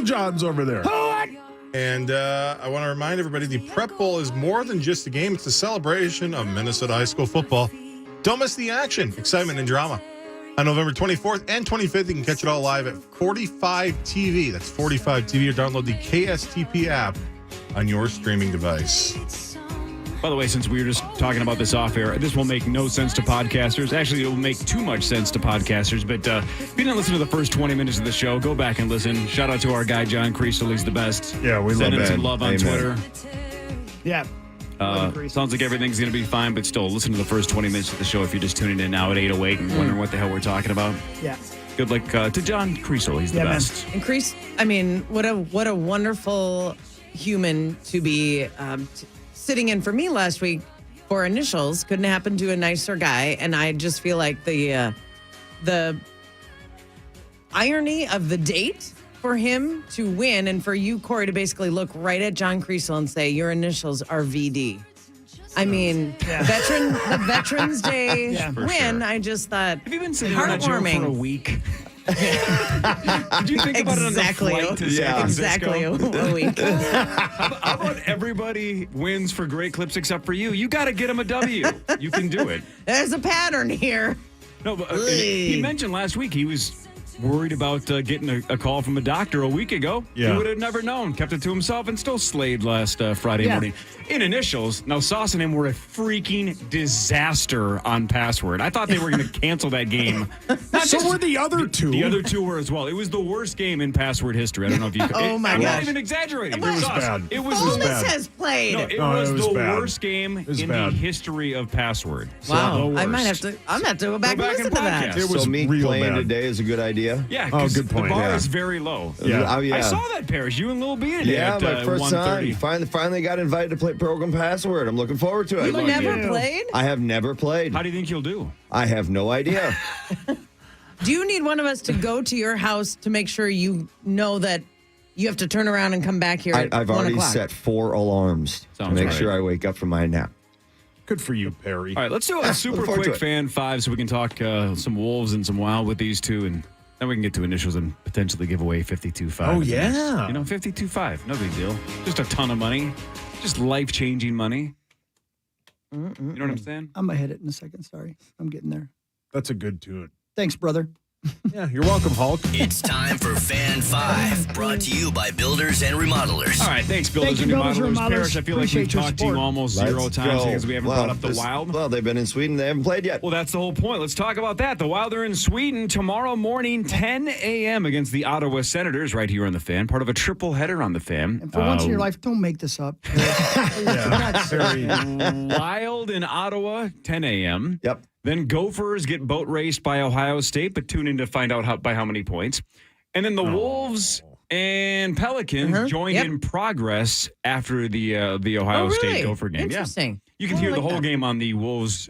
John's over there. And I want to remind everybody, the Prep Bowl is more than just a game. It's a celebration of Minnesota high school football. Don't miss the action, excitement, and drama. On November 24th and 25th, you can catch it all live at 45 TV. That's 45 TV, or download the KSTP app on your streaming device. By the way, since we were just talking about this off air, this will make no sense to podcasters. Actually, it will make too much sense to podcasters. But if you didn't listen to the first 20 minutes of the show, go back and listen. Shout out to our guy, John Kriesel. He's the best. Yeah, we Send love him that. some love on Twitter. Yeah. Sounds like everything's going to be fine, but still, listen to the first 20 minutes of the show if you're just tuning in now at 8:08 and wondering what the hell we're talking about. Yeah. Good luck to John Kriesel. He's the best. And Kreese, I mean, what a wonderful human to be sitting in for me last week for initials. Couldn't happen to a nicer guy, and I just feel like the irony of the date for him to win and for you, Corey, to basically look right at John Kriesel and say your initials are VD. I mean, the Veterans Day win. Sure. I just thought Have you been sitting on that joke for a week? Did you think about it on the flight to San Francisco? Exactly a week. How about everybody wins for great clips except for you? You got to get him a W. You can do it. There's a pattern here. No, but he mentioned last week he was worried about getting a call from a doctor a week ago. Yeah. He would have never known. Kept it to himself and still slayed last Friday morning. In initials, now Sauce and him were a freaking disaster on Password. I thought they were going to cancel that game. So were the other two. The other two were as well. It was the worst game in Password history. I don't know if you could. Oh, my I'm not gosh. even exaggerating. It was Sauce, bad. It was Fulmus bad. has played. No, it No, was it was the bad. worst game It was in bad. the history of Password. Wow. the I might worst. have to. I'm gonna have to go back, Go back and and listen to that. podcast. It was So me real playing bad. today is a good idea? Yeah, Oh, 'cause good point. the bar Yeah. is very low. Yeah. Yeah. I saw that, Parrish. You and Lil B in Yeah, at my first 1:30. time. Finally got invited to play Program Password. I'm looking forward to it. You've never played? I have never played. How do you think you'll do? I have no idea. Do you need one of us to go to your house to make sure you know that you have to turn around and come back here at I've 1 already o'clock? set 4 alarms to Sounds make right. sure I wake up from my nap. Good for you, Perry. All right, let's do a super look forward quick to it. fan 5 so we can talk some Wolves and some Wild with these two, and then we can get to initials and potentially give away 52.5. Oh, yeah. You know, 52.5. No big deal. Just a ton of money. Just life-changing money. You know what I'm saying? I'm going to hit it in a second. Sorry. I'm getting there. That's a good tune. Thanks, brother. Yeah, you're welcome, Hulk. It's time for Fan 5, brought to you by Builders and Remodelers. All right, thanks, Builders Thank you, and Builders and Remodelers. Remodelers. Parrish, I feel like we've Appreciate your talked to you support. almost 0 times because we haven't brought up the Wild. Well, they've been in Sweden. They haven't played yet. Well, that's the whole point. Let's talk about that. The Wild are in Sweden tomorrow morning, 10 a.m. against the Ottawa Senators right here on the Fan. Part of a triple header on the Fan. And for once in your life, don't make this up. Yeah, Perry. Wild in Ottawa, 10 a.m. Yep. Then Gophers get boat raced by Ohio State, but tune in to find out by how many points. And then the Wolves and Pelicans joined in progress after the Ohio State Gopher game. Interesting. Yeah. You can hear the whole game on the Wolves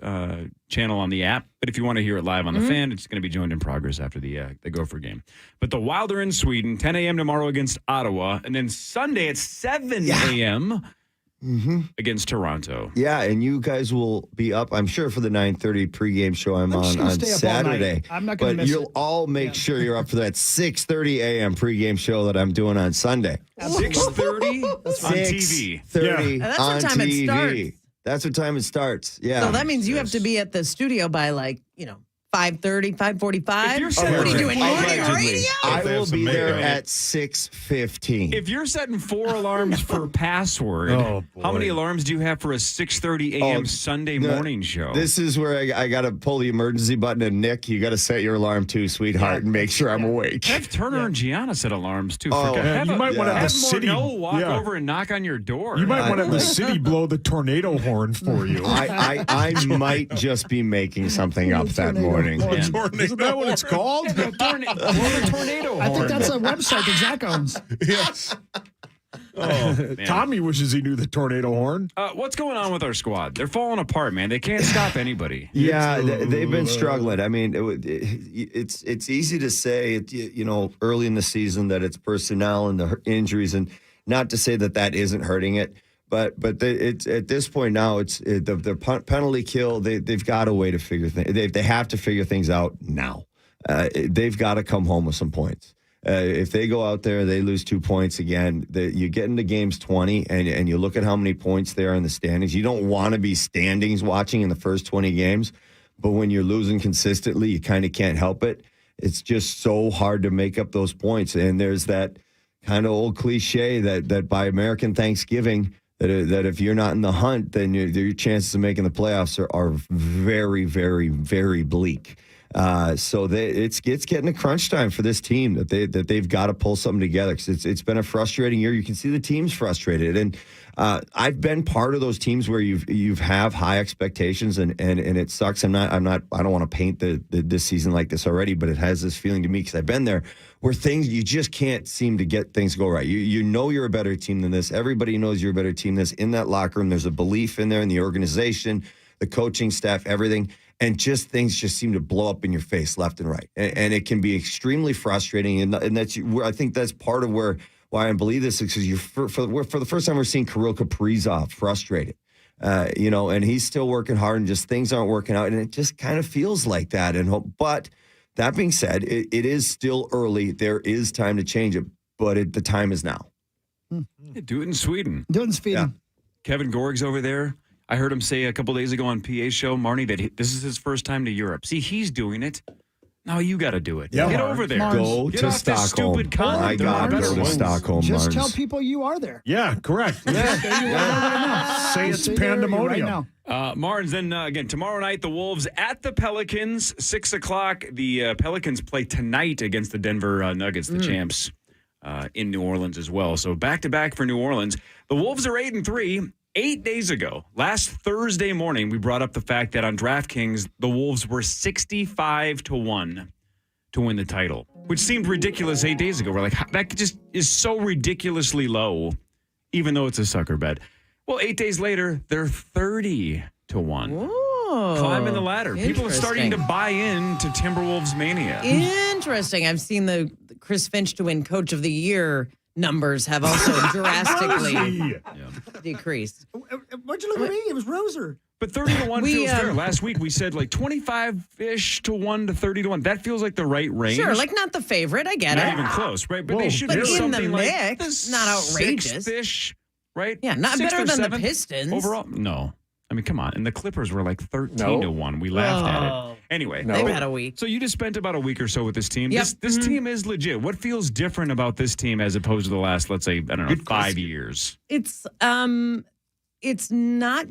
channel on the app, but if you want to hear it live on the Fan, it's going to be joined in progress after the Gopher game. But the Wild are in Sweden, 10 a.m. tomorrow against Ottawa, and then Sunday at 7 a.m. Against Toronto. Yeah, and you guys will be up, I'm sure, for the 9:30 pregame show I'm just on gonna stay up all Saturday. night. I'm not gonna But miss you'll it. all make sure you're up for that 6:30 a.m. pregame show that I'm doing on Sunday. 6:30 on TV. 6:30 That's on what time it TV. starts. That's what time it starts. Yeah. So that means you have to be at the studio by 5:30, 5:45. If you're What are you doing? Morning Allegedly. radio? I They will have some be there makeup. at 6:15. If you're setting 4 alarms for Password, Oh, boy. how many alarms do you have for a 6:30 a.m. Sunday morning show? This is where I got to pull the emergency button, and Nick, you got to set your alarm too, sweetheart, and make sure I'm awake. have Turner and Gianna set alarms too. Oh, have you might want to have have the city. Morneau walk yeah. over and knock on your door. You might want to have the city blow the tornado horn for you. I might just be making something up that morning. Isn't that what it's called? tornado I think horn. that's a website that Zach owns. Yes. Oh, man. Tommy wishes he knew the tornado horn. What's going on with our squad? They're falling apart, man. They can't stop anybody. Yeah, they've been struggling. I mean, it's easy to say, early in the season that it's personnel and the injuries, and not to say that isn't hurting it. But it's at this point now, it's the penalty kill. They've got a way to figure things. They have to figure things out now. They've got to come home with some points. If they go out there, they lose 2 points again, you get into games 20 and you look at how many points there are in the standings. You don't want to be standings watching in the first 20 games, but when you're losing consistently, you kind of can't help it. It's just so hard to make up those points. And there's that kind of old cliche that by American Thanksgiving, that if you're not in the hunt, then your chances of making the playoffs are very, very, very bleak. So it's getting a crunch time for this team that they've got to pull something together, because it's been a frustrating year. You can see the team's frustrated, and I've been part of those teams where you've have high expectations, and it sucks. I don't want to paint this season like this already, but it has this feeling to me because I've been there where things you just can't seem to get things to go right. You know you're a better team than this. Everybody knows you're a better team than this. In that locker room, there's a belief in there in the organization, the coaching staff, everything. And just things just seem to blow up in your face left and right. And it can be extremely frustrating. And that's, I think that's part of why I believe this is because for the first time we're seeing Kirill Kaprizov frustrated. And he's still working hard and just things aren't working out. And it just kind of feels like that. But that being said, it is still early. There is time to change it, but the time is now. Do it in Sweden. Do it in Sweden. Yeah. Kevin Gorg's over there. I heard him say a couple days ago on PA's show, Marnie, that this is his first time to Europe. See, he's doing it. Now you got to do it. Yeah, Get Mark. over there. Go Get to off this Stockholm. stupid continent. My God, There are go better to ones. Stockholm, Just Marnes. tell people you are there. Yeah, correct. Say it's Stay there pandemonium. right now. Marnes, then again, tomorrow night, the Wolves at the Pelicans, 6 o'clock. The Pelicans play tonight against the Denver Nuggets, the champs, in New Orleans as well. So back-to-back for New Orleans. The Wolves are 8-3. 8 days ago, last Thursday morning, we brought up the fact that on DraftKings, the Wolves were 65-1 to win the title, which seemed ridiculous 8 days ago. We're like, that just is so ridiculously low, even though it's a sucker bet. Well, 8 days later, they're 30-1. Whoa. Climbing the ladder. People are starting to Interesting. buy into Timberwolves mania. Interesting. I've seen the Chris Finch to win Coach of the Year numbers have also drastically decreased. What'd you look at me? It was Roser. But 30-1 We, feels fair. Last week we said like 25-ish to 1 to 30-1. That feels like the right range. Sure, like not the favorite. I get Not it. even close, right? But Whoa, they should but be in the something like mix, not outrageous. 6-ish, right? Yeah, not Sixth better or than the seventh Pistons. overall. No, I mean, come on. And the Clippers were like 13-1. We laughed at it. Anyway, They've had a week. so you just spent about a week or so with this team. Yep. This team is legit. What feels different about this team as opposed to the last, let's say, I don't know, 5 years? It's not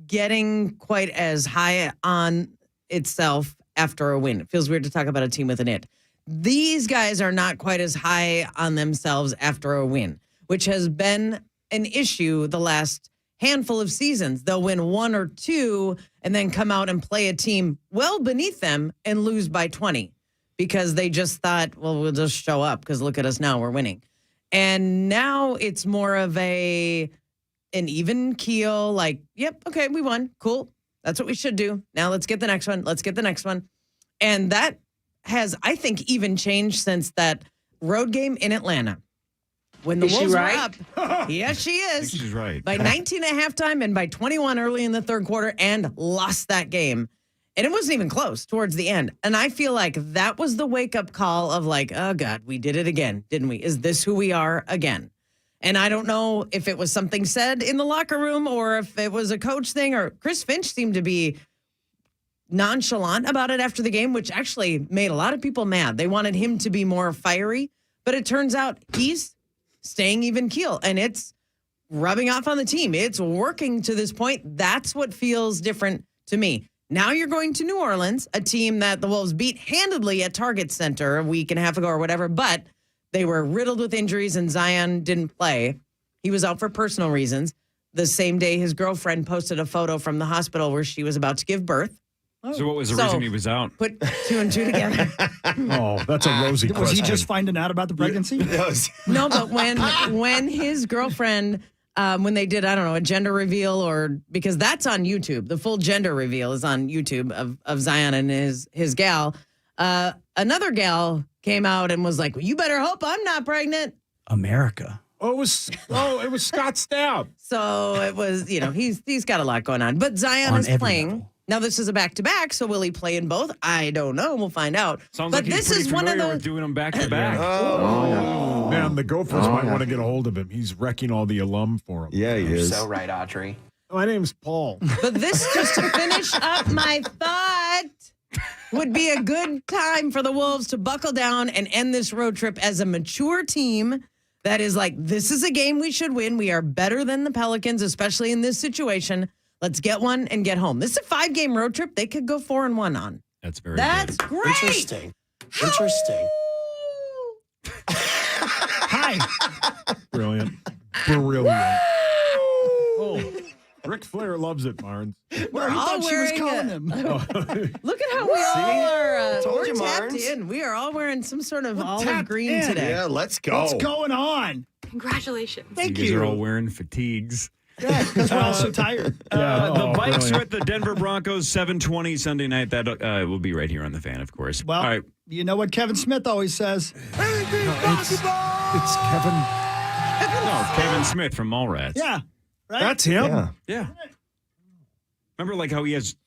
getting quite as high on itself after a win. It feels weird to talk about a team with an it. These guys are not quite as high on themselves after a win, which has been an issue the last handful of seasons. They'll win 1 or 2 and then come out and play a team well beneath them and lose by 20 because they just thought, well, we'll just show up because look at us now, we're winning. And now it's more of an even keel, like, yep, okay, we won. Cool. That's what we should do. Now let's get the next one. Let's get the next one. And that has, I think, even changed since that road game in Atlanta. When the Wolves were up. Yes, she I think is. she's right. By 19 at halftime and by 21 early in the third quarter and lost that game. And it wasn't even close towards the end. And I feel like that was the wake-up call of like, oh, God, we did it again, didn't we? Is this who we are again? And I don't know if it was something said in the locker room or if it was a coach thing or Chris Finch seemed to be nonchalant about it after the game, which actually made a lot of people mad. They wanted him to be more fiery, but it turns out he's staying even keel and it's rubbing off on the team. It's working to this point. That's what feels different to me. Now you're going to New Orleans, a team that the Wolves beat handedly at Target Center a week and a half ago or whatever, but they were riddled with injuries and Zion didn't play. He was out for personal reasons. The same day his girlfriend posted a photo from the hospital where she was about to give birth. So what was the So- reason he was out? Put 2 and 2 together. Oh, that's a rosy Was question. he just finding out about the pregnancy? No, but when his girlfriend, when they did, I don't know, a gender reveal or because that's on YouTube. The full gender reveal is on YouTube of Zion and his gal. Another gal came out and was like, well, you better hope I'm not pregnant. America. it was Scott Stapp. So it was, he's got a lot going on. But Zion On is every playing level. Now, this is a back-to-back, so will he play in both? I don't know. We'll find out. Sounds but like he's this is pretty one of familiar the. with doing them back to back. Man, the Gophers might want to get a hold of him. He's wrecking all the alum for him. Yeah, he is. So right, Audrey. My name's Paul. But this, just to finish up my thought, would be a good time for the Wolves to buckle down and end this road trip as a mature team that is like, this is a game we should win. We are better than the Pelicans, especially in this situation. Let's get one and get home. This is a 5-game road trip. They could go 4-1 on. That's very That's good. great. Interesting. Interesting. Hi. Brilliant. Brilliant. Oh, Ric Flair loves it, Barnes. We're He all thought she was wearing calling him. Look at how we all are. Told We're you, tapped Marnes. in. We are all wearing some sort of olive tapped green in. today. Yeah, let's go. What's going on? Congratulations. Thank You guys you. are all wearing fatigues. Yeah, because we're all so tired. The Vikes brilliant. are at the Denver Broncos 7:20 Sunday night. That will be right here on the Fan, of course. Well, all right. you know what Kevin Smith always says? It's Kevin. No, Kevin Smith from Mallrats. Yeah. Right? That's him. Yeah. Yeah. Remember, like how he has,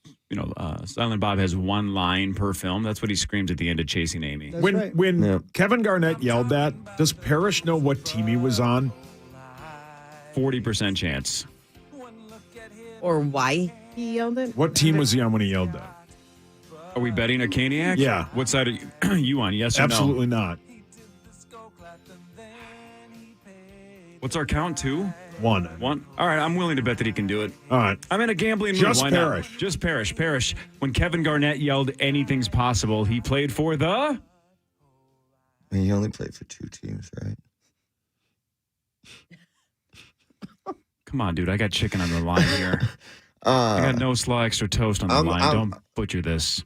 Silent Bob has one line per film. That's what he screams at the end of Chasing Amy. That's When right. when Yeah. Kevin Garnett yelled that, does Parrish know what team he was on? 40% chance. Or why he yelled it. What team was he on when he yelled that? Are we betting a Caniac? Yeah. What side are you on? Yes or Absolutely not. no? What's our count? 2? 1. 1? All right, I'm willing to bet that he can do it. All right. I'm in a gambling mood. Just Why Parrish. not? Just Parrish. Parrish. When Kevin Garnett yelled anything's possible, he played for the... I mean, he only played for 2 teams, right? Come on, dude. I got chicken on the line here. I got no slaw extra toast on the line. Don't butcher this.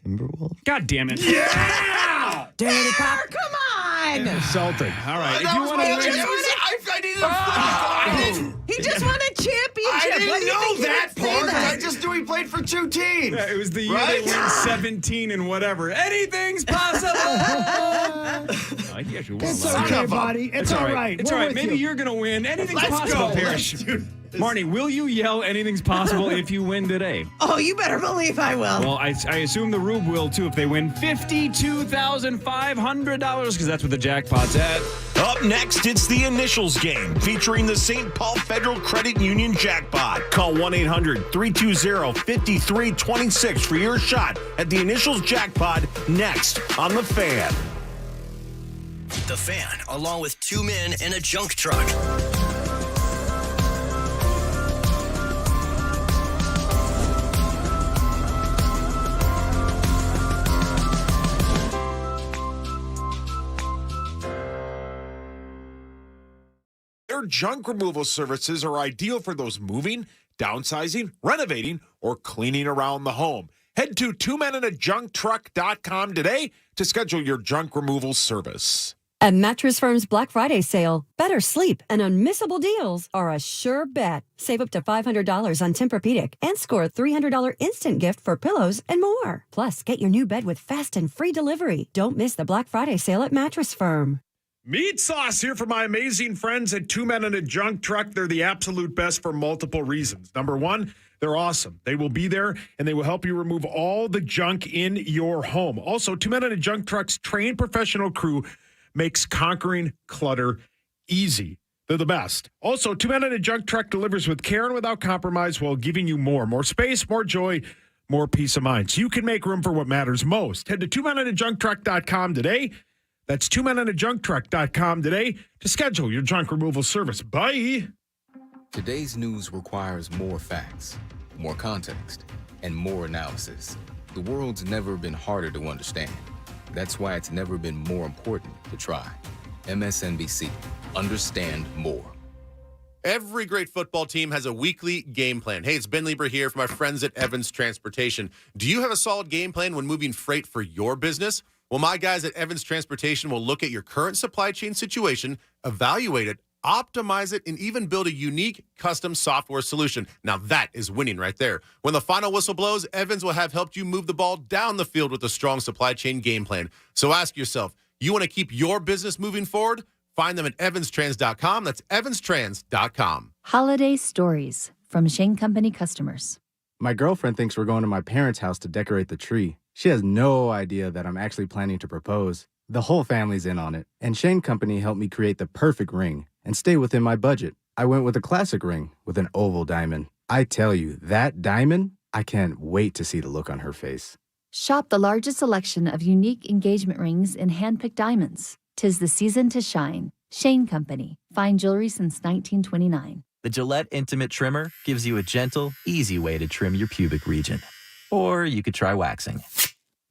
Timberwolves. God damn it. Dirty Pop, come on. Celtic. All right. If you want to win... He just won a championship. Why do you think he would say that? I just knew he played for 2 teams. Yeah, it was the year Right? they won 17 and whatever. Anything's possible. I think he actually won It's last year. okay, buddy. It's all right. It's We're all right. with Maybe you. you're going to win. Anything's possible, Parrish. Marnie, will you yell anything's possible if you win today? Oh, you better believe I will. Well, I assume the Rube will, too, if they win $52,500 because that's what the jackpot's at. Up next, it's the Initials game featuring the St. Paul Federal Credit Union jackpot. Call 1-800-320-5326 for your shot at the Initials jackpot next on The Fan. The Fan, along with 2 men in a junk truck. Their junk removal services are ideal for those moving, downsizing, renovating, or cleaning around the home. Head to twomeninajunktruck.com today to schedule your junk removal service. At Mattress Firm's Black Friday sale, better sleep and unmissable deals are a sure bet. Save up to $500 on Tempur-Pedic and score a $300 instant gift for pillows and more. Plus, get your new bed with fast and free delivery. Don't miss the Black Friday sale at Mattress Firm. Meat sauce here for my amazing friends at 2 Men in a Junk Truck. They're the absolute best for multiple reasons. Number one, they're awesome. They will be there and they will help you remove all the junk in your home. Also, 2 Men in a Junk Truck's trained professional crew makes conquering clutter easy. They're the best. Also, 2 Men in a Junk Truck delivers with care and without compromise while giving you more space, more joy, more peace of mind. So you can make room for what matters most. Head to 2meninajunktruck.com today. That's 2meninajunktruck.com today to schedule your junk removal service. Bye. Today's news requires more facts, more context, and more analysis. The world's never been harder to understand. That's why it's never been more important to try. MSNBC. Understand more. Every great football team has a weekly game plan. Hey, it's Ben Lieber here for my friends at Evans Transportation. Do you have a solid game plan when moving freight for your business? Well, my guys at Evans Transportation will look at your current supply chain situation, evaluate it, optimize it, and even build a unique custom software solution. Now that is winning right there. When the final whistle blows, Evans will have helped you move the ball down the field with a strong supply chain game plan. So ask yourself, you want to keep your business moving forward? Find them at evanstrans.com. That's evanstrans.com. Holiday Stories. from Shane Company customers. My girlfriend thinks we're going to my parents' house to decorate the tree. She has no idea that I'm actually planning to propose. The whole family's in on it, and Shane Company helped me create the perfect ring and stay within my budget. I went with a classic ring with an oval diamond. I tell you, that diamond, I can't wait to see the look on her face. Shop the largest selection of unique engagement rings in hand-picked diamonds. 'Tis the season to shine. Shane Company. Fine jewelry since 1929. The Gillette Intimate Trimmer gives you a gentle, easy way to trim your pubic region. Or you could try waxing.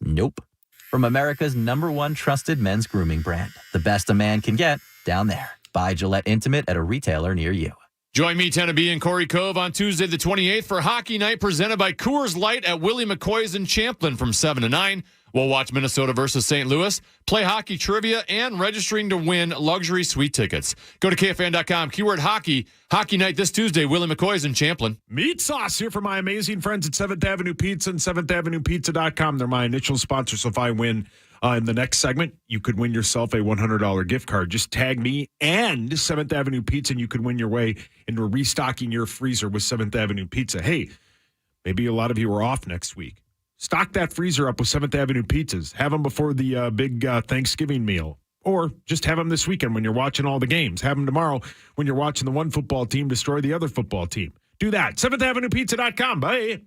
Nope. From America's #1 trusted men's grooming brand. The best a man can get, down there. Buy Gillette Intimate at a retailer near you. Join me, Tennessee, and Corey Cove on Tuesday the 28th for Hockey Night presented by Coors Light at Willie McCoy's in Champlin from 7 to 9. We'll watch Minnesota versus St. Louis, play hockey trivia, and registering to win luxury suite tickets. Go to KFAN.com, keyword hockey. Hockey Night this Tuesday, Willie McCoy's in Champlin. Meat Sauce here for my amazing friends at 7th Avenue Pizza and 7thAvenuePizza.com. They're my initial sponsor, so if I win in the next segment, you could win yourself a $100 gift card. Just tag me and 7th Avenue Pizza, and you could win your way into restocking your freezer with 7th Avenue Pizza. Hey, maybe a lot of you are off next week. Stock that freezer up with 7th Avenue pizzas. Have them before the big Thanksgiving meal. Or just have them this weekend when you're watching all the games. Have them tomorrow when you're watching the one football team destroy the other football team. Do that. 7thAvenuePizza.com. Bye.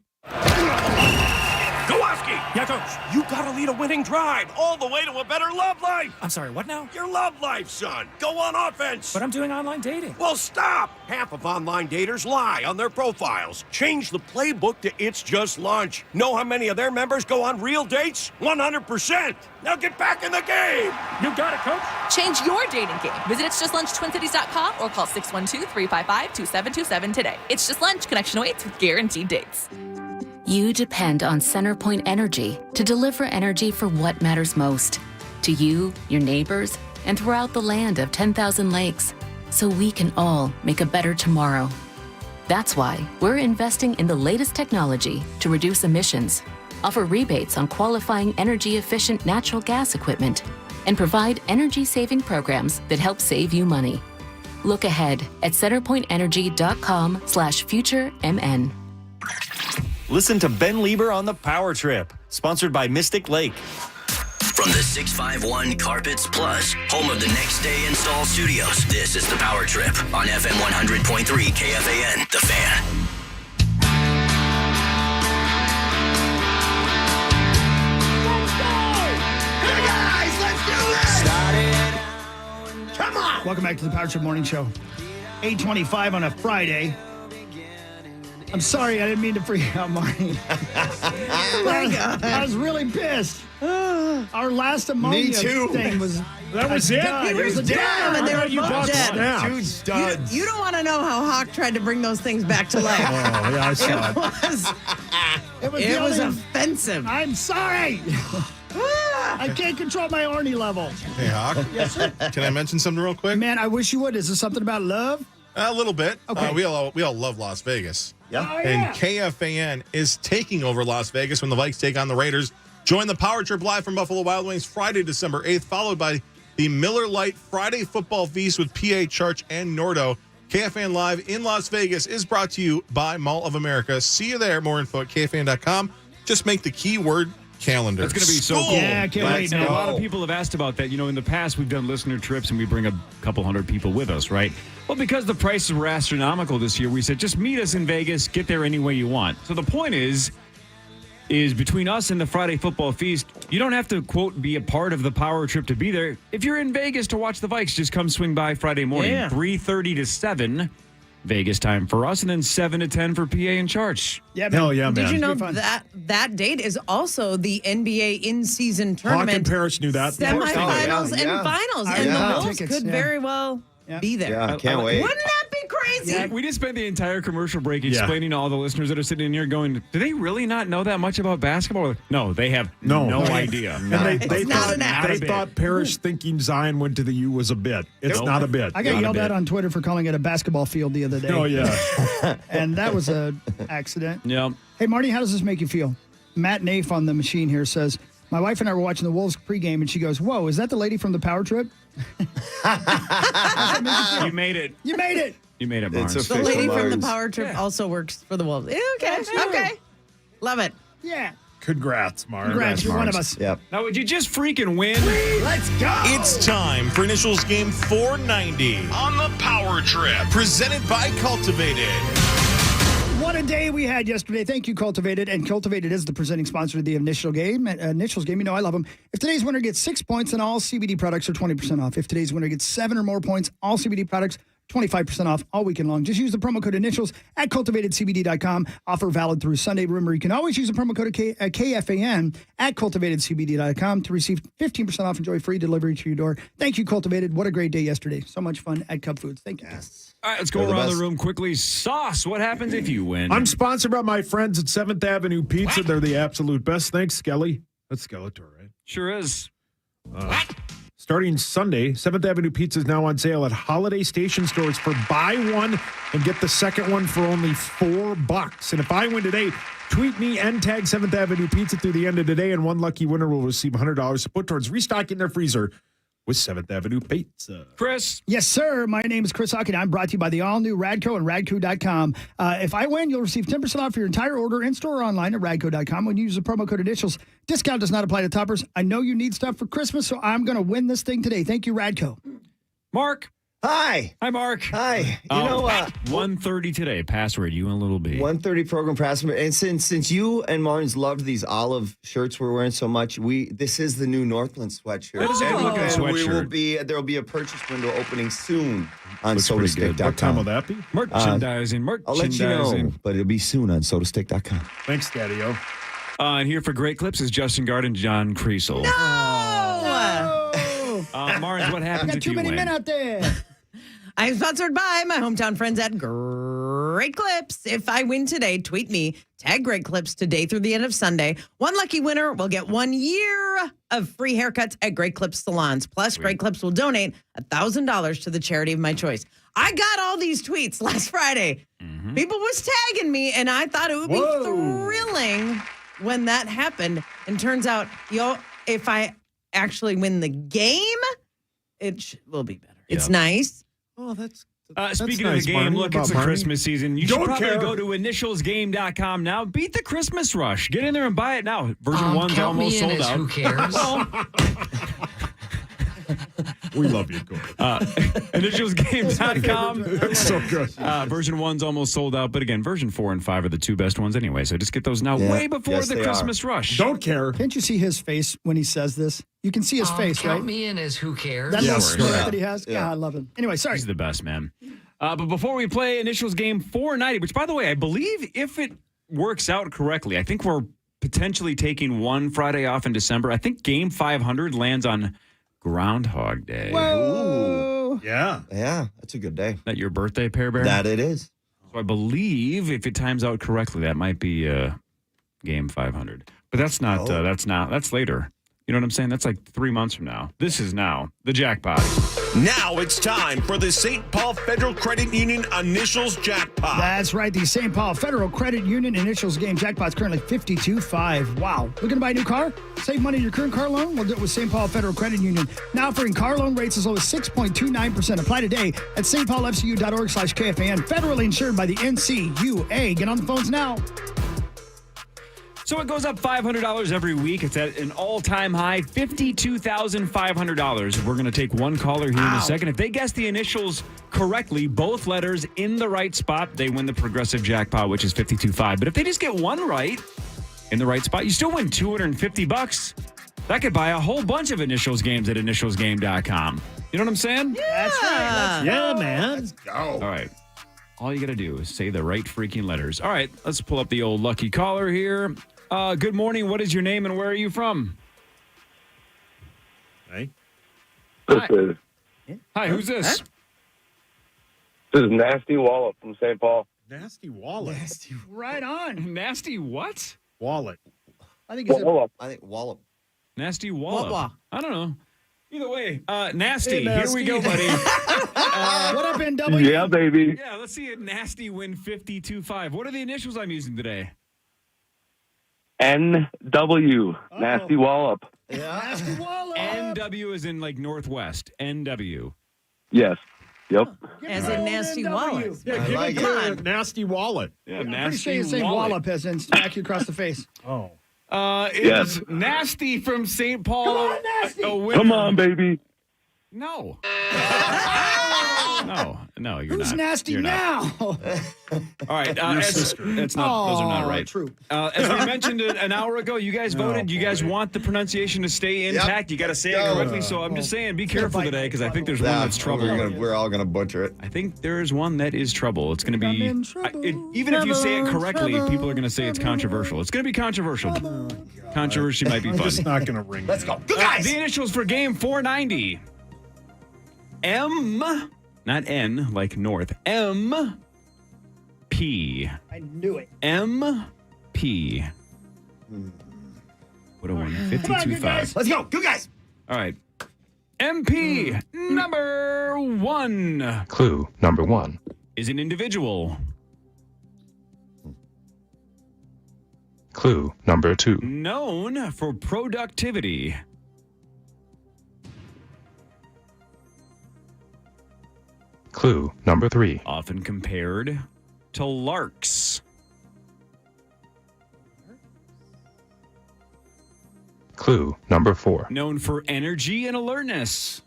Kowalski! Yeah, Coach. You gotta lead a winning drive all the way to a better love life. I'm sorry, what now? Your love life, son. Go on offense. But I'm doing online dating. Well, stop. Half of online daters lie on their profiles. Change the playbook to It's Just Lunch. Know how many of their members go on real dates? 100%. Now get back in the game. You got it, Coach. Change your dating game. Visit it'sjustlunchtwincities.com or call 612-355-2727 today. It's Just Lunch. Connection awaits with guaranteed dates. You depend on CenterPoint Energy to deliver energy for what matters most to you, your neighbors, and throughout the land of 10,000 lakes, so we can all make a better tomorrow. That's why we're investing in the latest technology to reduce emissions, offer rebates on qualifying energy-efficient natural gas equipment, and provide energy-saving programs that help save you money. Look ahead at centerpointenergy.com/futuremn. Listen to Ben Lieber on the Power Trip, sponsored by Mystic Lake. From the 651 Carpets Plus, home of the Next Day Install Studios, this is the Power Trip on FM 100.3 KFAN, The Fan. Come on! Welcome back to the Power Trip Morning Show. 8:25 on a Friday. I'm sorry, I didn't mean to freak you out, Marty. Oh my God. I was really pissed. Our last ammonia thing was... That was it? It was a Damn, and they were both dead. Two studs. You don't want to know how Hawk tried to bring those things back to life. Oh, yeah, I saw it. It was offensive. I'm sorry. I can't control my Orny level. Hey, Hawk. Yes, sir. Can I mention something real quick? Man, I wish you would. Is there something about love? A little bit. Okay. We all love Las Vegas. Yeah. Oh, And yeah. KFAN is taking over Las Vegas when the Vikes take on the Raiders. Join the Power Trip live from Buffalo Wild Wings Friday, December 8th, followed by the Miller Lite Friday Football Feast with PA Church and Nordo. KFAN Live in Las Vegas is brought to you by Mall of America. See you there. More info at KFAN.com. Just make the keyword calendar. That's going to be so School. cool. Yeah, I can't wait. And a now. lot of people have asked about that. You know, in the past, we've done listener trips and we bring a couple hundred people with us, right? Well, because the prices were astronomical this year, we said, just meet us in Vegas, get there any way you want. So the point is between us and the Friday Football Feast, you don't have to, quote, be a part of the Power Trip to be there. If you're in Vegas to watch the Vikes, just come swing by Friday morning, 3:30 to 7 Vegas time for us, and then 7 to 10 for PA and Church. Yeah, man. Hell yeah, man. Did you know that date is also the NBA in-season Hawk tournament? and Parrish knew that. Semifinals and finals, and the Wolves Tickets, could very well be there. Yeah, can't wait. Wouldn't that be crazy? Yeah, we just spent the entire commercial break Yeah. explaining to all the listeners that are sitting in here going, do they really not know that much about basketball? No, they have no idea. And they Not an act. thought Parrish thinking Zion went to the U was a bit. It's not a bit. I got yelled at on Twitter for calling it a basketball field the other day. Oh, yeah. And that was an accident. Yeah. Hey, Marty, how does this make you feel? Matt Naif on the machine here says, my wife and I were watching the Wolves pregame, and she goes, whoa, is that the lady from the Power Trip? You made it. You made it. You made it, It's Mars. The official, lady from the Mars. power trip also works for the Wolves. Okay. Okay. Love it. Yeah. Congrats, Mars. Congrats, you're one of us. Yep. Now, would you just freaking win? Let's go. It's time for Initials Game 490 on the Power Trip, presented by Cultivated. What a day we had yesterday. Thank you, Cultivated. And Cultivated is the presenting sponsor of the Initials Game. You know I love them. If today's winner gets 6 points, then all CBD products are 20% off. If today's winner gets 7 or more points, all CBD products 25% off all weekend long. Just use the promo code Initials at cultivatedcbd.com. Offer valid through Sunday. Remember, you can always use the promo code KFAN at cultivatedcbd.com to receive 15% off. Enjoy free delivery to your door. Thank you, Cultivated. What a great day yesterday. So much fun at Cub Foods. Thank you. Yes. All right, let's go around the room quickly. Sauce, what happens if you win? I'm sponsored by my friends at 7th Avenue Pizza. What? They're the absolute best. Thanks, Skelly. That's Skeletor, right? Sure is. Starting Sunday, 7th Avenue Pizza is now on sale at Holiday Station stores for buy one and get the second one for only $4. And if I win today, tweet me and tag 7th Avenue Pizza through the end of today, and one lucky winner will receive $100 to put towards restocking their freezer with 7th Avenue Pizza. Chris. Yes, sir. My name is Chris Hockey. I'm brought to you by the all-new Radco and Radco.com. If I win, you'll receive 10% off your entire order in-store or online at Radco.com when you use the promo code Initials. Discount does not apply to toppers. I know you need stuff for Christmas, so I'm going to win this thing today. Thank you, Radco. Mark. Hi. Hi, Mark. Hi. You know what? 1:30 today. Password, you and Little B. 1:30 program password. And since you and Martin's loved these olive shirts we're wearing so much, this is the new Northland sweatshirt. That is a good-looking sweatshirt. There will be a purchase window opening soon on Looks pretty good. sodastick.com. What time will that be? Merchandising. I'll let you know, but it'll be soon on sodastick.com. Thanks, Daddy-O. And here for great clips is Justin Gard and John Kriesel. Mars, what happens got if too you many win? men out there. I'm sponsored by my hometown friends at Great Clips. If I win today, tweet me, tag Great Clips today through the end of Sunday. One lucky winner will get 1 year of free haircuts at Great Clips salons. Plus, Great Clips will donate $1,000 to the charity of my choice. I got all these tweets last Friday. People was tagging me, and I thought it would be thrilling when that happened. And turns out, if I actually win the game, it will be better. It's nice. Oh, that's Speaking nice, of the game, Barney. look, About it's the Barney. Christmas season. You should Don't probably care. go to initialsgame.com now. Beat the Christmas rush. Get in there and buy it now. Version 1's count me almost in sold as out. who cares? We love you, Corey. Initialsgame.com. That's so good. Version 1's almost sold out. But again, version 4 and 5 are the two best ones anyway. So just get those now way before the Christmas rush. Don't care. Can't you see his face when he says this? You can see his face, count right? me in as who cares? That little Yes. smirk Yeah. that he has. Yeah, I love him. Anyway, sorry. He's the best, man. But before we play Initials Game 490, which, by the way, I believe if it works out correctly, I think we're potentially taking one Friday off in December. I think Game 500 lands on Groundhog Day. Whoa. Yeah. Yeah, that's a good day. That your birthday, Pear Bear? That it is. So I believe if it times out correctly, that might be Game 500. But that's not, that's later. You know what I'm saying? That's like 3 months from now. This is now the jackpot. Now it's time for the St. Paul Federal Credit Union Initials Jackpot. That's right. The St. Paul Federal Credit Union Initials Game jackpot's currently $52.5. Wow. Looking to buy a new car? Save money on your current car loan? We'll do it with St. Paul Federal Credit Union. Now offering car loan rates as low as 6.29%. Apply today at stpaulfcu.org/KFAN. Federally insured by the NCUA. Get on the phones now. So it goes up $500 every week. It's at an all-time high, $52,500. We're going to take one caller here in a second. If they guess the initials correctly, both letters in the right spot, they win the progressive jackpot, which is $52.5. But if they just get one right in the right spot, you still win $250. That could buy a whole bunch of Initials games at initialsgame.com. You know what I'm saying? That's right. Yeah, man. Let's go. All right. All you got to do is say the right freaking letters. All right, let's pull up the old lucky caller here. Good morning. What is your name and where are you from? Hey. Hi. Hi, who's this? This is Nasty Wallop from St. Paul. Nasty Wallet. Right on. Nasty what? Wallet. I think it's Wallop. Wallop. Nasty Wallop. Wah-wah. I don't know. Either way, Nasty. Hey, Here we go, buddy. What up, NW? Yeah, baby. Yeah, let's see it. Nasty win 52.5. What are the initials I'm using today? NW. Nasty Wallop. Nasty Wallop. NW is in like Northwest. NW. Yes. Yep. As in nasty wallet. Yeah, give like it it. a nasty wallet. Yeah, I'm pretty nasty sure you're saying wallet. wallop as in smack you across the face. Oh. It's Nasty from St. Paul. Come on, Nasty. A winner. Come on, baby. No. No, you're Who's not. nasty You're not. now? All right, that's not. Those are not right. True. As we mentioned an hour ago, you guys voted. You guys want the pronunciation to stay intact. You got to say it correctly. So I'm just saying, be careful today because I think there's one that's trouble. We're all gonna butcher it. I think there is one that is trouble. It's going to be in trouble. even if you say it correctly, people are going to say it's controversial. It's going to be controversial. Controversy might be fun. It's not going to ring. Let's go. Go guys. The initials for game 490. M, not N, like North. M, P. I knew it. M, P. Would have won 52.5. Let's go. Go guys. All right. MP number 1 Clue number 1. is an individual. Clue number 2. Known for productivity. Clue number 3. Often compared to larks. Clue number 4. Known for energy and alertness.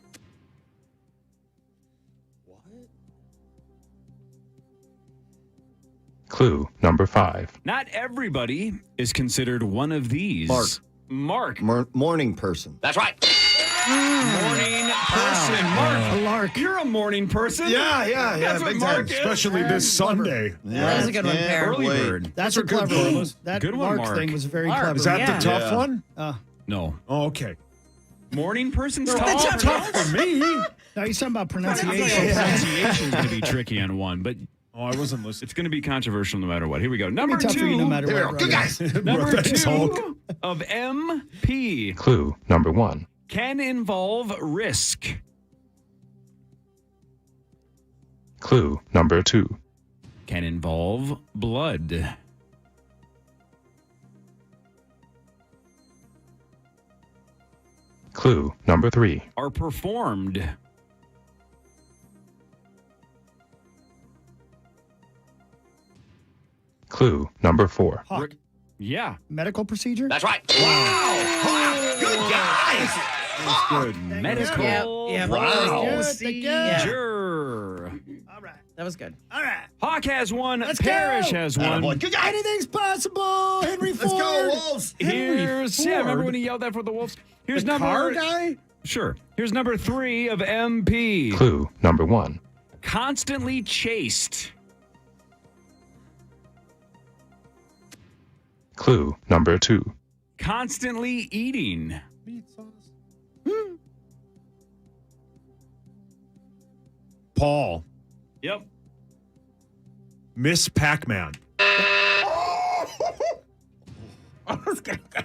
Clue number 5. Not everybody is considered one of these. Mark. Morning person. That's right. Morning person. Mark. You're a morning person. Yeah. That's what big Mark time. is. Especially this Sunday. That was a good one, Pear. Early Wait. bird. That's a clever one. That Good one, Mark Mark. thing was very Mark. clever. Is that Yeah. the tough Yeah. one? No. Oh, okay. Morning person's They're all tough for me. No, he's talking about pronunciation. Pronunciation's going to be tricky on one, but Oh, I wasn't listening. it's going to be controversial no matter what. Here we go. It'll Number be tough for you no 2. matter what. Good guys. Number Thanks, 2 Hulk. of MP Clue number 1. can involve risk. Clue number 2. Can involve blood. Clue number 3. Are performed. Clue number 4. Hawk. Yeah. Medical procedure? That's right. Good guys. That's good. Medical Yeah. Wow. procedure. All right. That was good. All right. Hawk has one. Let's Parrish go. has one. Good guys. Anything's possible. Henry Let's Ford. go, Wolves. Here's Ford? yeah. Remember when he yelled that for the Wolves? Here's The number car guy? Sure. Here's number 3 of MP. Clue number 1. Constantly chased. Clue number 2. Constantly eating. Paul. Yep. Miss Pac-Man.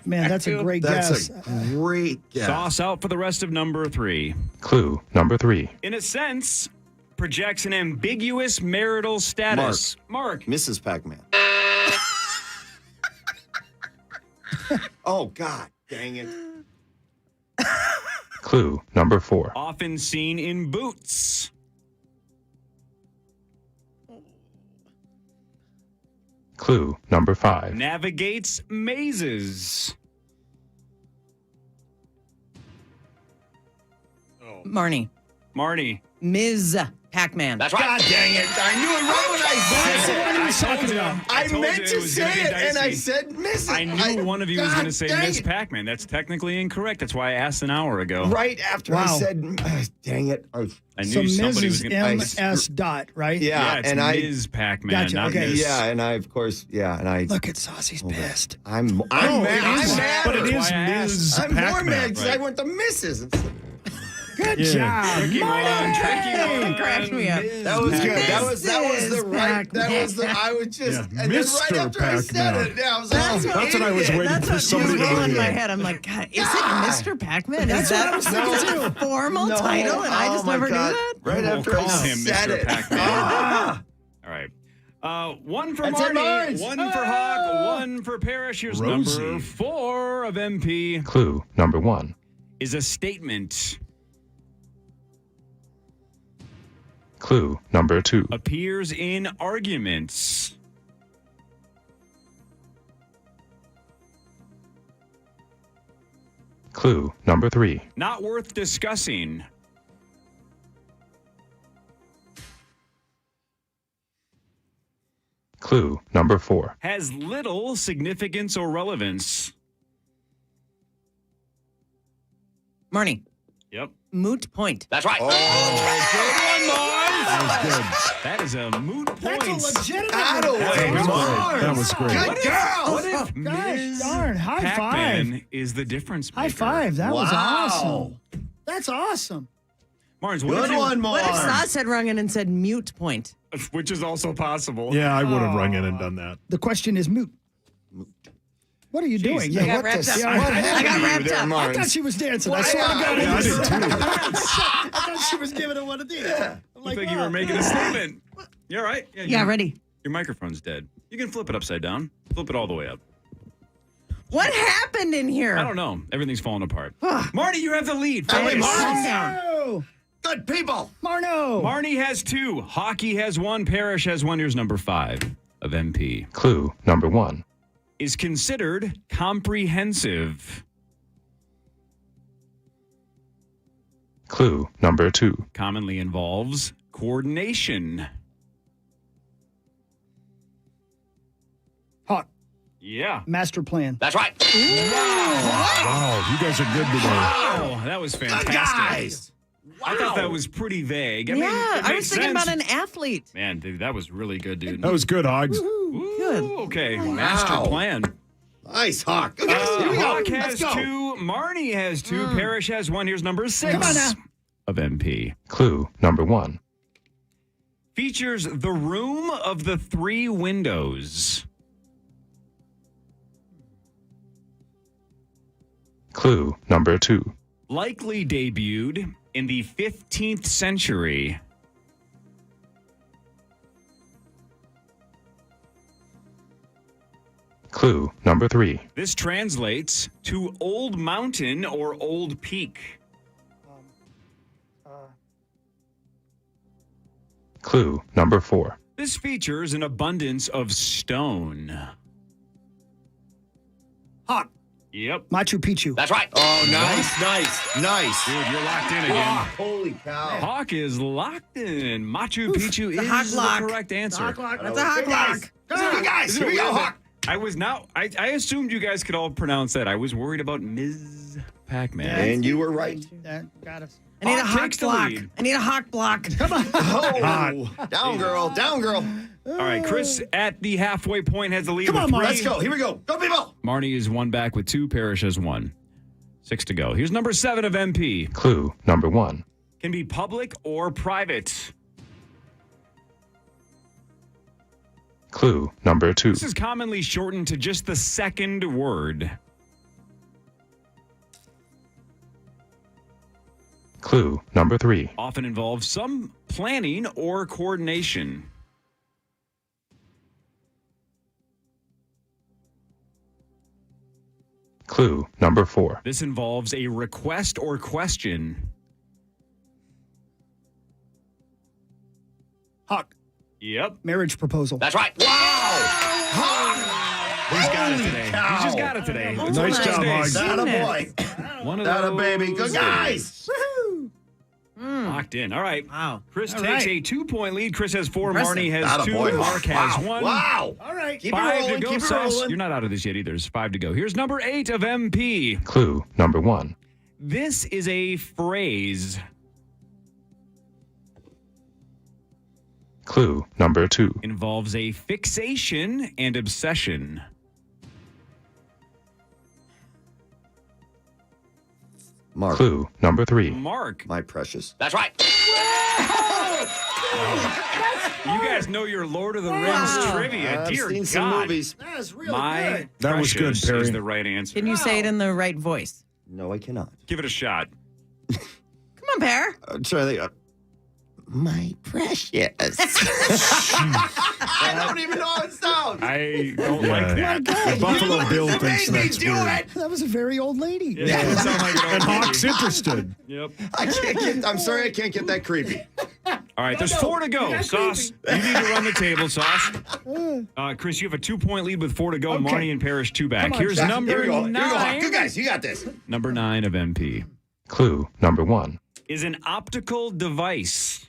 Man, that's a great That's guess. a great guess. Sauce out for the rest of number 3. Clue number 3. In a sense, projects an ambiguous marital status. Mark. Mrs. Pac-Man. Oh, God. Dang it. Clue number 4. Often seen in boots. Clue number 5. Navigates mazes. Marnie. Marnie. Ms. Pac-Man. That's right. God dang it. I knew it right when I said it. I meant to say it, and I said miss it. I knew one of you was going to say God dang Miss it. Pac-Man. That's technically incorrect. That's why I asked an hour ago. Right after I Wow. said, dang it. I So knew somebody was Mrs. going to... M.S. dot, right? Yeah, it's and I. Ms. Pac-Man, Gotcha, not okay. Miss. Yeah, and I, of course, and I. Look at Saucy's pissed. I'm mad. it is, I'm mad. but it is That's why I asked. Ms. I'm more Pac-Man. mad because I went to misses. Good Yeah. job. Tricky one. It cracked me up. That was good. That was the right. That was the. I was just. Yeah, And then Mr. right after I said Pac-Man. it, I was like, That's what I was waiting That's for what somebody was to rolling in my do. head. I'm like, God, is it Mr. Pac-Man? Is that a formal No. title? And I just Oh, my never God. knew that? Right We'll after call I him said Mr. it. Pac-Man. Ah. All right. One for That's it, Marnie, Marge. one for Hawk, one for Parrish. Here's Rosie. number 4 of MP. Clue number 1. Is a statement. Clue number 2. Appears in arguments. Clue number 3. Not worth discussing. Clue number 4. Has little significance or relevance. Marnie. Yep. Moot point. That's right. Good one, Mars. That was good. That is a moot point. That's a legitimate. That was great. Good girl. What if Gosh, Ms. darn. High Pac-Man five. is the difference maker? High five. That was Wow. awesome. That's awesome. Mars, what Good if you- one, What if Mars. Saz had rung in and said mute point? Which is also possible. Yeah, I would have rung in and done that. The question is moot. What are you doing? I got wrapped up. I got wrapped up. I thought she was dancing. I swear to God. Yeah, I did too. I thought she was giving it one of these. I'm Looked like you were making a statement. You all right? Yeah, ready. Your microphone's dead. You can flip it upside down. Flip it all the way up. What happened in here? I don't know. Everything's falling apart. Marty, you have the lead. Hey, Focus. calm down. Oh, Good people. Marno. Marnie has 2. Hockey has 1. Parrish has 1. Here's number 5 of MP. Clue number 1. Is considered comprehensive. Clue number 2. Commonly involves coordination. Hot. Yeah. Master plan. That's right. Wow, you guys are good today. Oh, that was fantastic. Guys. I thought that was pretty vague. I Yeah, mean, it I was makes thinking sense. about an athlete. Man, dude, that was really good, dude. That was good, Hogs. Ooh, Good. Okay, master plan. Nice, Hawk. Good guys. Here we go. Hawk has Let's go. 2. Marnie has 2. Parrish has 1. Here's number 6 Come on now. of MP. Clue number 1. Features the room of the 3 windows. Clue number 2. Likely debuted in the 15th century. Clue number 3. This translates to old mountain or old peak. Clue number 4. This features an abundance of stone. Hot. Yep. Machu Picchu. That's right. Oh, nice. Dude, you're locked in again. Holy cow. Hawk is locked in. Machu Picchu the Hawk is lock. the correct answer. That's a hot lock. Good guys. Here we go, Hawk. I was now. I assumed you guys could all pronounce that. I was worried about Ms. Pac-Man. And you were right. Got us. I need a Hawk hawk takes the block. lead. I need a hawk block. Come on. Oh, down, girl. Down, girl. All right, Chris at the halfway point has the lead. Come with on, 3. Mark. Let's go. Here we go. Go, people. Marnie is 1 back with 2. Parrish has 1. 6 to go. Here's number 7 of MP. Clue number 1. Can be public or private. Clue number 2. This is commonly shortened to just the second word. Clue number 3. Often involves some planning or coordination. Clue number 4. This involves a request or question. Hawk. Yep. Marriage proposal. That's right. He's got it today. He just got it today. It's Nice one of job, those days. Hogs. Atta boy. One of Atta those baby. Good guys. Locked in. All right. Wow. Chris All takes right. a 2-point lead. Chris has 4. Impressive. Marnie has Atta 2. boy. Mark has 1. Wow. All right. Keep it 5 rolling. to go, Keep it Sus. rolling. You're not out of this yet either. There's 5 to go. Here's number 8 of MP. Clue number 1. This is a phrase. Clue number 2. Involves a fixation and obsession. Mark. Clue number 3. Mark. My precious. That's right. You guys know your Lord of the Rings trivia. I've Dear seen God. some movies. That was really My good. That was good, precious Perry. is the right answer. Can you say it in the right voice? No, I cannot. Give it a shot. Come on, Pear. I'm trying to think. My precious. I don't even know how it sounds. I don't like that. The Buffalo Bill thinks made me that's do weird. it. That was a very old lady. Yeah, it sounds like an old And lady. Hawk's interested. Yep. I'm sorry, I can't get that creepy. All right, there's 4 to go. Sauce, you need to run the table, Sauce. Chris, you have a 2-point lead with 4 to go. Okay. Marnie and Parrish 2 back. Come on, Here's Sauce. number Here we go. 9. Here we go, Hawk. You guys, you got this. Number 9 of MP Clue number 1. is an optical device.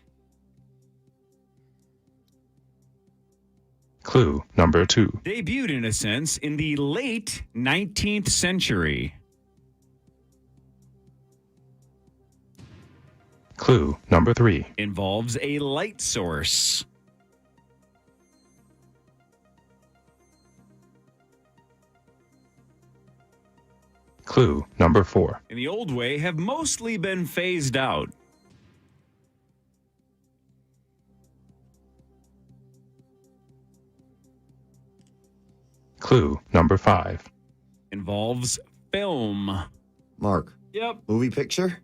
Clue number 2. Debuted, in a sense, in the late 19th century. Clue number 3. Involves a light source. Clue number 4. In the old way, have mostly been phased out. Clue number 5. Involves film. Mark. Yep. Movie picture?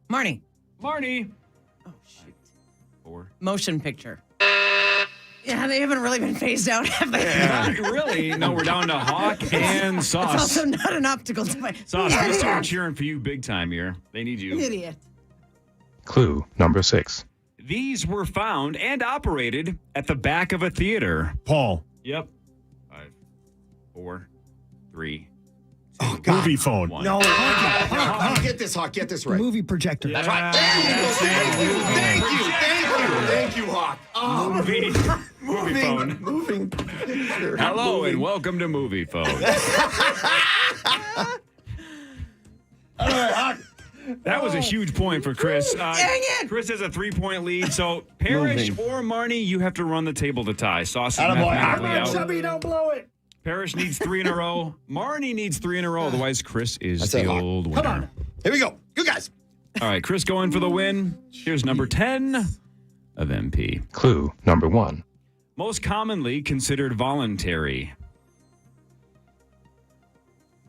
Marnie. Marnie. Oh, shit. 4. Motion picture. Yeah, they haven't really been phased out, have they? Not really. No, we're down to Hawk and It's Sauce. also not an optical device. Sauce, these two are cheering for you big time here. They need you. Idiot. Clue number 6. These were found and operated at the back of a theater. Paul. Yep. 5, 4, 3. Oh, God. Movie phone. 1. No, Hawk, get this, Hawk. Get this right. Movie projector. That's right. Thank you, Hawk. Oh. Movie phone. Moving picture. Hello and welcome to Movie Phone. All right, Hawk. That was a huge point for Chris. Dang it! Chris has a 3-point lead. So Parrish or Marnie, you have to run the table to tie. Sauce is Attaboy. mathematically Come on, out. Chubby, don't blow it. Parrish needs 3 in a row. Marnie needs 3 in a row. Otherwise, Chris is That's the it, Hawk. old Come winner. on. Here we go. You guys. All right, Chris going for the win. Here's number 10 of MP. Clue number 1. Most commonly considered voluntary.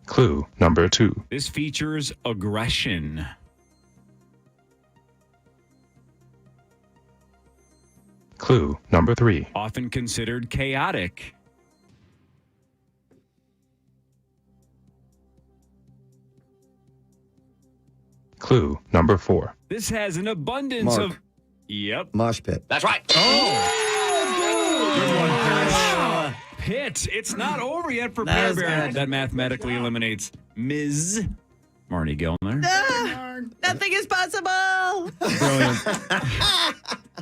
Clue number 2. This features aggression. Clue number 3. Often considered chaotic. Clue number 4. This has an abundance Mark. of. Yep. Mosh pit. That's right. Good one, Parrish. Pit. It's not over yet for That Pear was Bear. good. That mathematically eliminates Ms. Marnie Gellner. Nothing is possible. Brilliant.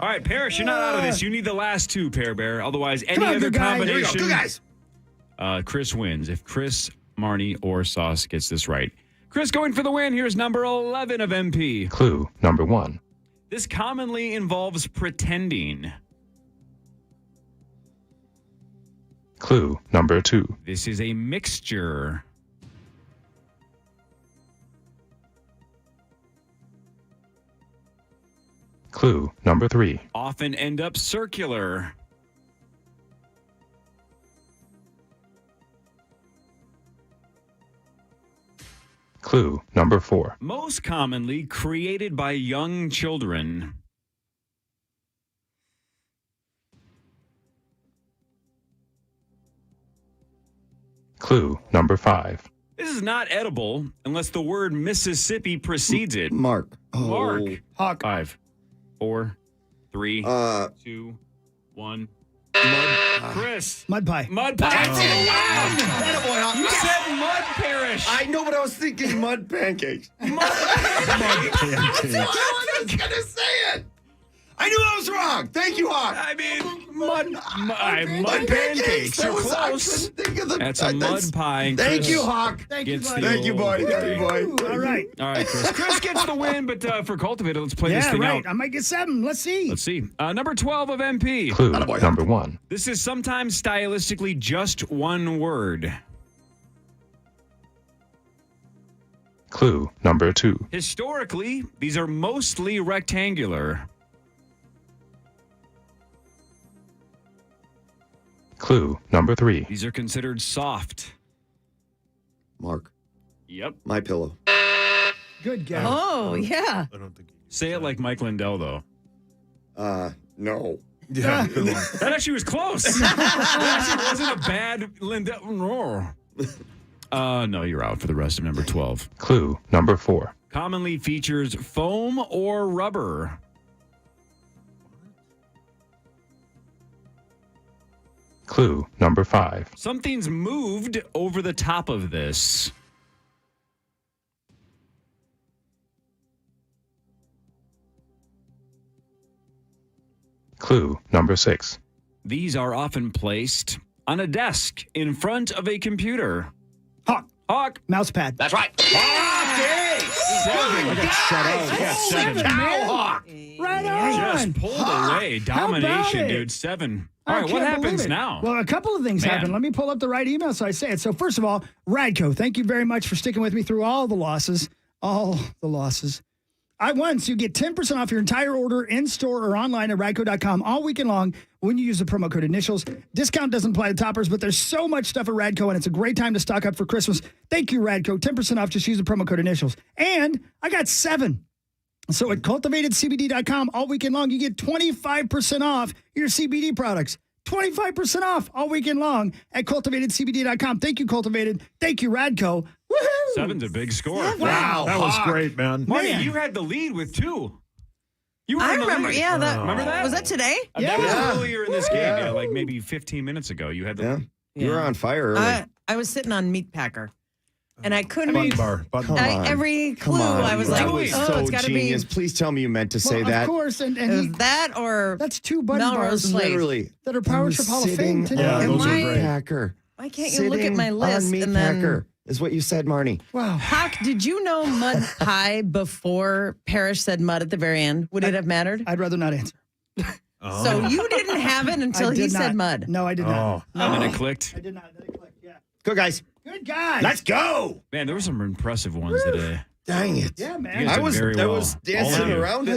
All right, Parrish, you're not out of this. You need the last 2, Pear Bear. Otherwise, any Come on, other good guy. Here we go. combination. You guys. Chris wins. If Chris, Marnie, or Sauce gets this right. Chris going for the win. Here's number 11 of MP. Clue number 1. This commonly involves pretending. Clue number 2. This is a mixture. Clue number 3. Often end up circular. Clue number 4. Most commonly created by young children. Clue number 5. This is not edible unless the word Mississippi precedes it. Mark. Mark. Hawk. 5, 4, 3, 2, 1. Chris. Mud pie. Mud pie. That's it. Attaboy, Hawk. You said mud, Parrish. I know, but I was thinking mud pancakes. Mud That's what I was going to say it. I knew I was wrong. Thank you, Hawk. I mean, mud pancakes. You're That was- I close. couldn't think of the- That's a mud pie. and Thank Chris you, Hawk. Thank you, gets buddy. the Thank you, old boy. Thank you, boy. Ooh, all right. All right, Chris. Chris gets the win, but for Cultivated, let's play this Yeah, thing right. out. I might get 7. Let's see. Let's see. Number 12 of MP. Clue number 1. This is sometimes stylistically just one word. Clue number 2. Historically, these are mostly rectangular. Clue number 3. These are considered soft. Mark. Yep. My pillow. Good guess. Oh, yeah. I don't think. Say it like Mike Lindell, though. No. Yeah. Good one. That actually was close. That actually wasn't a bad Lindell. No, you're out for the rest of number 12. Clue number 4. Commonly features foam or rubber. Clue number 5. Something's moved over the top of this. Clue number 6. These are often placed on a desk in front of a computer. Hawk. Mouse pad. That's right. Seven. I got shut out. Yeah, seven. Hawk. Right on. Just pulled away. How about Domination, it? dude. 7. I All right, what can't happens believe it. now? Well, a couple of things Man. happen. Let me pull up the right email so I say it. So first of all, Radco, thank you very much for sticking with me through all the losses. All the losses. I won, so you get 10% off your entire order in-store or online at Radco.com all weekend long when you use the promo code INITIALS. Discount doesn't apply to toppers, but there's so much stuff at Radco, and it's a great time to stock up for Christmas. Thank you, Radco. 10% off. Just use the promo code INITIALS. And I got 7. So at cultivatedcbd.com all weekend long, you get 25% off your CBD products. 25% off all weekend long at cultivatedcbd.com. Thank you, Cultivated. Thank you, Radco. Woohoo! 7's a big score. Wow, that was great, man. Marty, Man. you had the lead with 2. You were I in the remember. lead. Yeah, that Remember that? was that today? That was Yeah. earlier in this game. Yeah, like maybe 15 minutes ago. You had the Yeah. lead. You were on fire early. I was sitting on Meat Packer, and I couldn't. Button bar. Come on. Every clue, Come on. I was that like, was oh, so it's got to genius. be. Please tell me you meant to say Well, that. Of course, and It was he, that or that's 2 button Melrose bars Place. Literally. that are Power I was Trip Hall of Fame sitting today. Yeah, on those are Meat great. Packer. Why can't you look at my Sitting list on Meat and then? Packer is what you said, Marnie. Wow. Hawk, did you know mud pie before Parrish said mud at the very end? Would it have mattered? I'd rather not answer. So you didn't have it until I he did said not. mud. No, I did not. And then it clicked. I did not. Then it clicked. Yeah. Go, guys. Good guy. Let's go. Man, there were some impressive ones today. Dang it. Yeah, You man. guys I did was very well. dancing All of you. around it.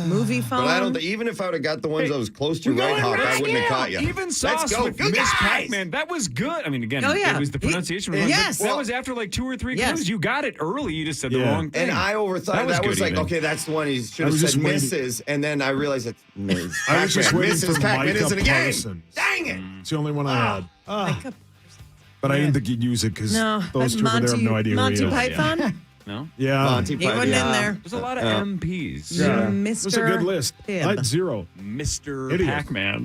Movie phone. But I don't think, even if I would have got the ones I was close to right, Hawk, I wouldn't have caught you. Even Let's sauce go. with Go, Miss guys. Pac-Man. That was good. I mean, again, Oh, yeah. it was the pronunciation. was wrong, Yes. but that was after like 2 or 3 Yes. clues. You got it early. You just said the Yeah. wrong thing. And I overthought That was that was good like, even. okay, that's the one he should I have was said just waiting. Mrs. And then I realized it's Ms. I was just Pac-Man. waiting Mrs. for Pac-Man Micah isn't a game. Parsons. Dang it. It's the only one I had. Like But I didn't think you'd use it because no, those two over there have no idea Monty who he is. Python. No? Yeah. Monty He wasn't in there. There's a lot of MPs. Yeah. Mr. It was a good list. Pibb. I had 0. Mr. Idiot. Pac-Man.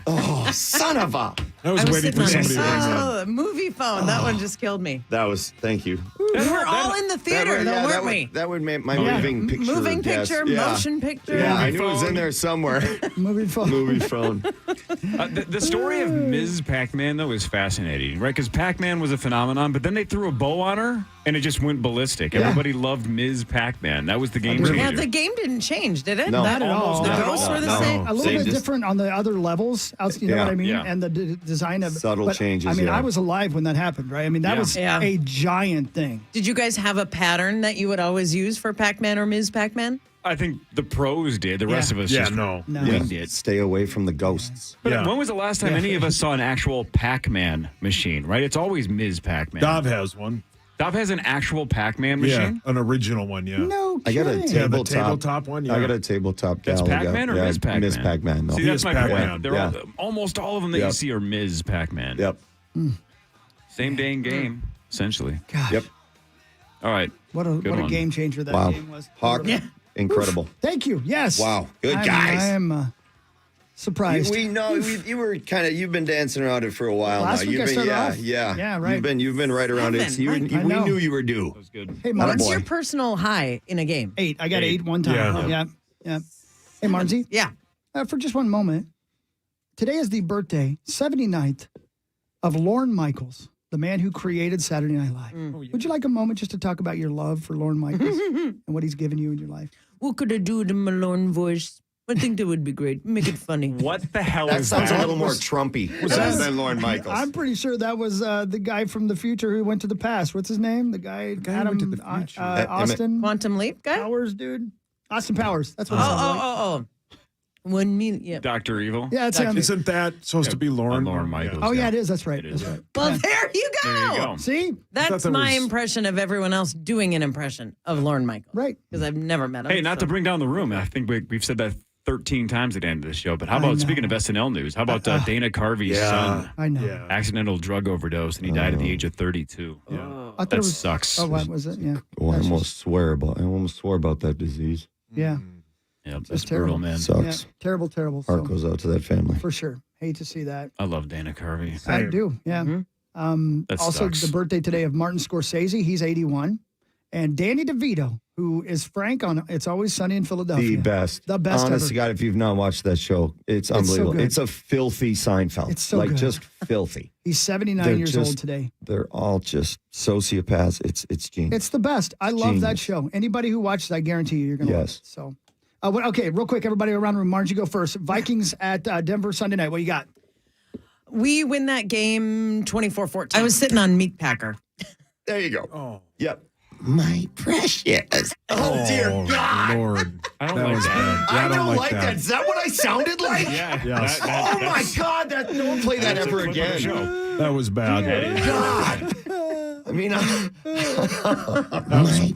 Oh, son of a. I was I was waiting sitting for on somebody to ring in. the movie phone. That one just killed me. That was, thank you. We were all in the theater, though, weren't we? That would make my Yeah. moving picture. Moving yes. picture, Yeah. motion picture. Yeah, I Movie knew it was in phone. there somewhere. Movie phone. Movie phone. The story of Ms. Pac-Man, though, is fascinating, right? Because Pac-Man was a phenomenon, but then they threw a bow on her, and it just went ballistic. Yeah. Everybody loved Ms. Pac-Man. That was the game Really? Yeah, changer. the game didn't change, did it? No. Not at all. The Not at ghosts all. were the No. same. A little Same, bit just- different on the other levels. You know Yeah. what I mean? Yeah. And the design of Subtle but, changes, I mean, yeah. I was alive when that happened, right? I mean, that Yeah. was Yeah. a giant thing. Did you guys have a pattern that you would always use for Pac-Man or Ms. Pac-Man? I think the pros did. The rest of us Yeah, just no. winged it. Stay away from the ghosts. But Yeah. when was the last time any of us saw an actual Pac-Man machine, right? It's always Ms. Pac-Man. Dov has one. Dov has an actual Pac-Man Yeah, machine? an original one, yeah. No I got a kidding. Yeah, the tabletop. tabletop one, yeah. I got a tabletop. That's Galaga. Pac-Man or yeah, Ms. Pac-Man? Ms. Pac-Man. No. See, that's He my is point. Pac-Man. They're Yeah. almost all of them that you Yep. see are Ms. Pac-Man. Yep. Same day and game, essentially. Gosh, Yep. All right. what a one. game changer that Wow. game was. Hawk. Yeah. Incredible. Thank you. Yes. Wow. Good I'm- guys. I am surprised. We know you were you've been dancing around it for a while Last now. week I You've been started yeah, off. yeah. Yeah, right. You've been right around it. So I we know. knew you were due. That was good. Hey, Atta Marzi. What's boy. your personal high in a game? 8. I got 8 one time. Yeah. Yeah. Hey, Marzi. Yeah. For just one moment, today is the birthday, 79th, of Lorne Michaels, the man who created Saturday Night Live. Would you like a moment just to talk about your love for Lorne Michaels and what he's given you in your life? What could I do in my Lorne voice? I think that would be great. Make it funny. What the hell That is sounds that? a little more Trumpy than Lorne Michaels. I'm pretty sure that was the guy from the future who went to the past. What's his name? The guy who Adam went to the future. Austin Quantum Leap guy? Powers, dude. Austin Powers. That's what Oh, it sounds like. oh. 1 minute. Yeah. Dr. Evil? Yeah, it's him. Isn't that supposed to be Lauren? Lorne Michaels. Oh, yeah, it is. That's right. That's right. Well, Yeah. there you go. There you go. See? That's that my was- impression of everyone else doing an impression of Lorne Michaels. Right. Because I've never met him. Hey, not to so- bring down the room. I think we've said that 13 times at the end of the show. But how I about, know. speaking of SNL news, how about Dana Carvey's son? I know. Yeah. Accidental drug overdose, and he died at the age of 32. I thought it That was, sucks. Oh, what was it? Yeah. Oh, I That's almost swore about that disease. Yeah. Yeah, that's Just brutal, terrible. man. Sucks. Yeah, terrible. Heart So, goes out to that family. for sure. Hate to see that. I love Dana Carvey. I do, yeah. That Also, sucks. the birthday today of Martin Scorsese. He's 81. And Danny DeVito, who is Frank on It's Always Sunny in Philadelphia. The best. The best Honest ever. to God, if you've not watched that show, it's unbelievable. good. It's a filthy Seinfeld. It's so good. just filthy. He's 79 They're years old just- today. They're all just sociopaths. It's genius. It's the best. I love that Genius. show. Anybody who watches, I guarantee you're going to love Yes. it. So, okay, real quick, everybody around the room. Marge, you go first. Vikings at Denver Sunday night. What you got? We win that game 24-14. I was sitting on Meat Packer. There you go. Oh. Yep. My precious. Oh, dear God. Lord. I don't like that. bad. Yeah, I don't like that. Is that what I sounded like? Yeah. Yes. Oh, my God. Don't play that that's a ever clip of the again. show. That was bad. God. I mean, my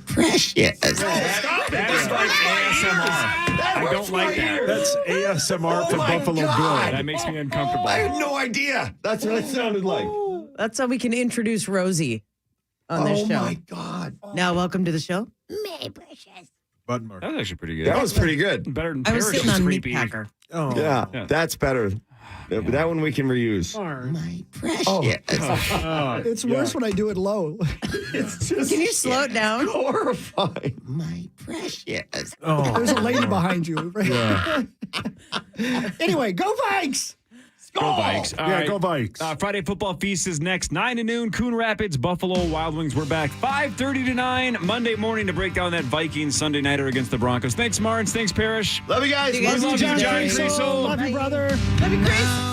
precious. That's like ASMR. I don't like that. That's ASMR for my Buffalo God. Bill. That makes me uncomfortable. I had no idea. That's what it sounded like. That's how we can introduce Rosie on this Oh, show. my God. Now, welcome to the show. Bud mark. That was actually pretty good. That was pretty good. Better than I was Parrish sitting on Meat creepy. Packer. Oh. Yeah, Yeah. that's better. That one we can reuse. My It's worse when I do it low. It's just Can you slow it down? horrifying. My precious. Oh. There's a lady behind you. Right? Anyway, go Vikes! Go Vikes. All Yeah, right. go Vikes. Friday Football Feast is next, 9 to noon. Coon Rapids, Buffalo Wild Wings. We're back 5:30 to 9 Monday morning to break down that Vikings Sunday nighter against the Broncos. Thanks, Marns. Thanks, Parrish. Love you guys. You guys Love you, enjoy. John Thanks. Creasel. Love you, brother. Love you, Chris.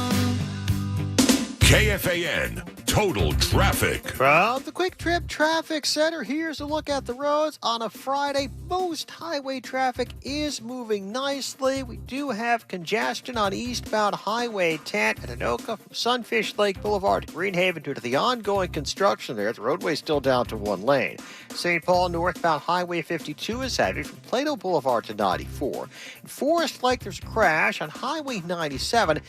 KFAN Total Traffic. From the Quick Trip Traffic Center, here's a look at the roads. On a Friday, most highway traffic is moving nicely. We do have congestion on eastbound Highway 10 at Anoka from Sunfish Lake Boulevard to Greenhaven due to the ongoing construction there. The roadway's still down to one lane. St. Paul northbound Highway 52 is heavy from Plato Boulevard to 94. In Forest Lake, there's a crash on Highway 97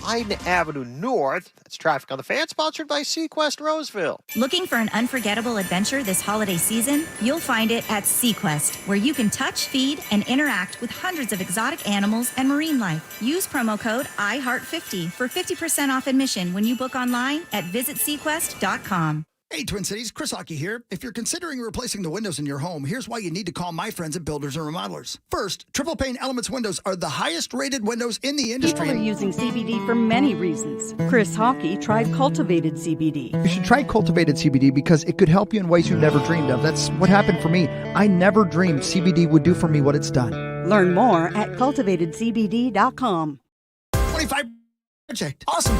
Iden Avenue North. That's traffic on the fan, sponsored by Sequest Roseville. Looking for an unforgettable adventure this holiday season? You'll find it at Sequest, where you can touch, feed, and interact with hundreds of exotic animals and marine life. Use promo code IHEART50 for 50% off admission when you book online at visitsequest.com. Hey, Twin Cities, Chris Hockey here. If you're considering replacing the windows in your home, here's why you need to call my friends at Builders and Remodelers. First, Triple Pane Elements windows are the highest rated windows in the industry. People are using CBD for many reasons. Chris Hockey tried cultivated CBD. You should try cultivated CBD because it could help you in ways you never dreamed of. That's what happened for me. I never dreamed CBD would do for me what it's done. Learn more at cultivatedcbd.com. 25 project. Awesome.